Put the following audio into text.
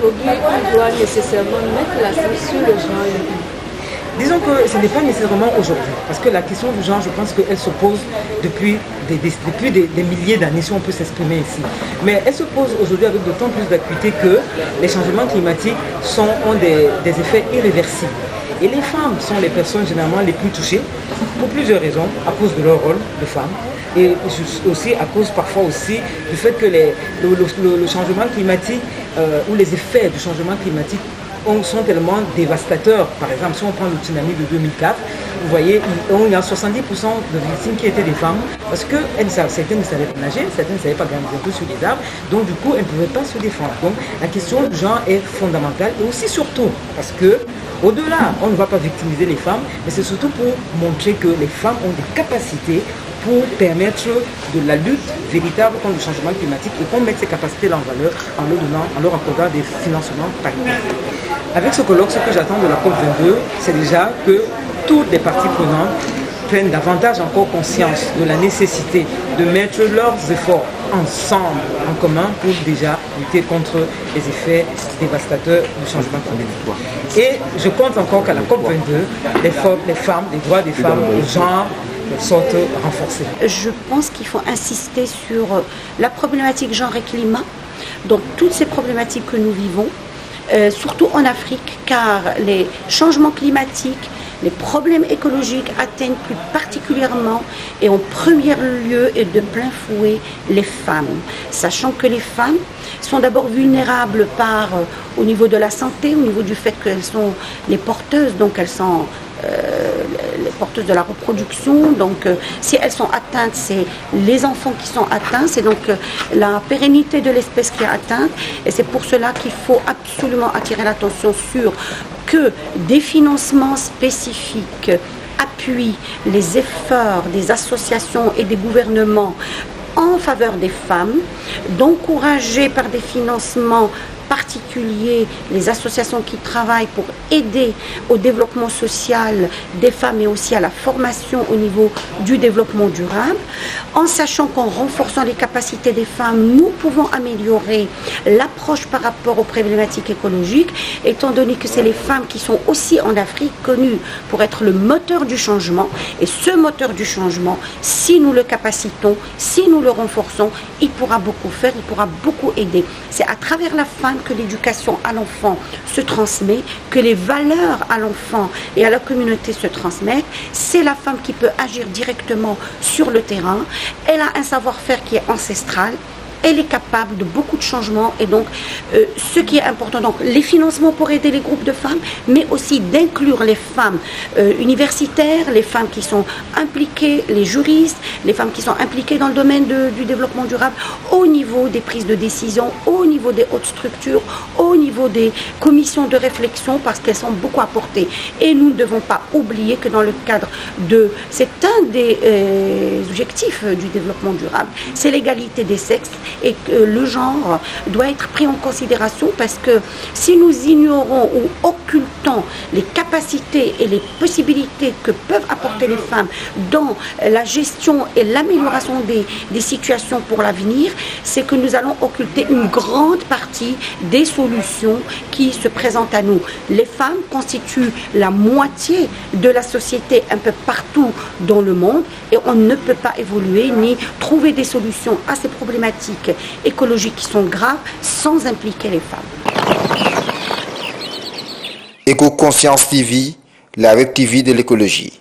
aujourd'hui, on doit nécessairement mettre l'accent sur le genre. Disons que ce n'est pas nécessairement aujourd'hui, parce que la question du genre, je pense qu'elle se pose depuis des milliers d'années, si on peut s'exprimer ici. Mais elle se pose aujourd'hui avec d'autant plus d'acuité que les changements climatiques ont des effets irréversibles. Et les femmes sont les personnes généralement les plus touchées, pour plusieurs raisons, à cause de leur rôle de femme, et aussi à cause parfois aussi du fait que le changement climatique ou les effets du changement climatique sont tellement dévastateurs. Par exemple, si on prend le tsunami de 2004, vous voyez, il y a 70% de victimes qui étaient des femmes, parce que certaines ne savaient pas nager, certaines ne savaient pas grimper sur les arbres, donc du coup, elles ne pouvaient pas se défendre. Donc la question du genre est fondamentale, et aussi surtout, parce que au-delà, on ne va pas victimiser les femmes, mais c'est surtout pour montrer que les femmes ont des capacités pour permettre de la lutte véritable contre le changement climatique et qu'on mette ces capacités-là en valeur en leur accordant des financements paritaires. Avec ce colloque, ce que j'attends de la COP22, c'est déjà que toutes les parties prenantes prennent davantage encore conscience de la nécessité de mettre leurs efforts ensemble, en commun, pour déjà lutter contre les effets dévastateurs du changement climatique. Et je compte encore qu'à la COP22, les femmes, les droits des femmes, le genre, sortent renforcés. Je pense qu'il faut insister sur la problématique genre et climat, donc toutes ces problématiques que nous vivons, surtout en Afrique, car les changements climatiques, les problèmes écologiques atteignent plus particulièrement et en premier lieu et de plein fouet les femmes. Sachant que les femmes sont d'abord vulnérables au niveau de la santé, au niveau du fait qu'elles sont les porteuses, donc elles sont les porteuses de la reproduction, donc si elles sont atteintes, c'est les enfants qui sont atteints, c'est donc la pérennité de l'espèce qui est atteinte, et c'est pour cela qu'il faut absolument attirer l'attention sur que des financements spécifiques appuient les efforts des associations et des gouvernements en faveur des femmes, d'encourager par des financements particulier les associations qui travaillent pour aider au développement social des femmes et aussi à la formation au niveau du développement durable, en sachant qu'en renforçant les capacités des femmes, nous pouvons améliorer l'approche par rapport aux problématiques écologiques, étant donné que c'est les femmes qui sont aussi en Afrique connues pour être le moteur du changement, et ce moteur du changement, si nous le capacitons, si nous le renforçons, il pourra beaucoup faire, il pourra beaucoup aider. C'est à travers la femme que l'éducation à l'enfant se transmet, que les valeurs à l'enfant et à la communauté se transmettent. C'est la femme qui peut agir directement sur le terrain. Elle a un savoir-faire qui est ancestral. Elle est capable de beaucoup de changements, et donc ce qui est important, donc les financements pour aider les groupes de femmes, mais aussi d'inclure les femmes universitaires, les femmes qui sont impliquées, les juristes, les femmes qui sont impliquées dans le domaine du développement durable, au niveau des prises de décision, au niveau des hautes structures, au niveau des commissions de réflexion, parce qu'elles sont beaucoup apportées. Et nous ne devons pas oublier que dans le cadre c'est un des objectifs du développement durable, c'est l'égalité des sexes, et que le genre doit être pris en considération, parce que si nous ignorons ou occultons les capacités et les possibilités que peuvent apporter les femmes dans la gestion et l'amélioration des situations pour l'avenir, c'est que nous allons occulter une grande partie des solutions qui se présentent à nous. Les femmes constituent la moitié de la société un peu partout dans le monde, et on ne peut pas évoluer ni trouver des solutions à ces problématiques écologiques qui sont graves sans impliquer les femmes. Éco-Conscience TV, la web TV de l'écologie.